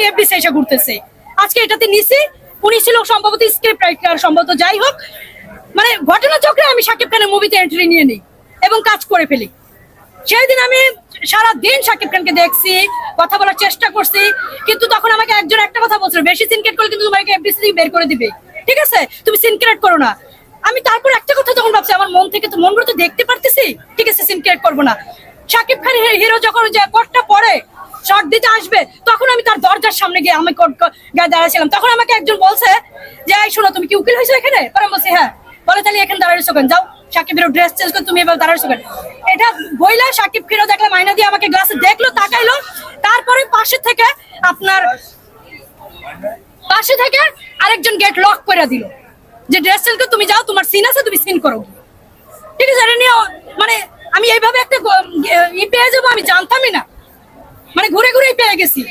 FDC এসে ঘুরতেছে। আজকে এটাতে নিছি, উনি ছিল সম্ভবত স্ক্রিপ্ট রাইটার, সম্ভবত। যাই হোক, মানে ঘটনাচক্রে আমি শাকিব খানের মুভিতে এন্ট্রি নিয়ে নিই এবং কাজ করে ফেলি। সেই দিন আমি সারাদিন শাকিব খানকে দেখছি, কথা বলার চেষ্টা করছি, কিন্তু তখন আমাকে একজন একটা কথা বলছিল, বেশি সিনক্রেট করলে কিন্তু তোমাকে এফডিসি থেকে বের করে দিবে, ঠিক আছে, তুমি সিনক্রেট করো না। আমি তারপর একটা কথা তখন ভাবছি, আমার মন থেকে তো মনগুলো তো দেখতে পারতেছি, ঠিক আছে, সিনক্রেট করবো না। শাকিব খান হিরো যখন যে কোটটা পরে শর্ট দিতে আসবে, তখন আমি তার দরজার সামনে গিয়ে আমি কোট গায়ে দাঁড়াছিলাম। তখন আমাকে একজন বলছে যে, এই শোনো, তুমি কি উকিল হয়েছো এখানে? পরে আমি বলছি হ্যাঁ। বলে, তাহলে এখানে দাঁড়াইছো কেন? যাও, শাকিবের ড্রেস চেঞ্জ করে তুমি এবার দাঁড়াইছো কেন? এটা বইলা শাকিব খানও দেখলে, মাইনা দিয়ে আমাকে গ্লাসে দেখলো, তাকাইলো, তারপরে পাশে থেকে আরেকজন গেট লক করে দিল যে, ড্রেস চেঞ্জ করে তুমি যাও, তোমার সিন আছে, তুমি সিন করো, ঠিক আছে। এটা নিয়ে মানে আমি এইভাবে একটা পেয়ে যাবো আমি জানতামই না, মানে ঘুরে ঘুরেই পেয়ে গেছি।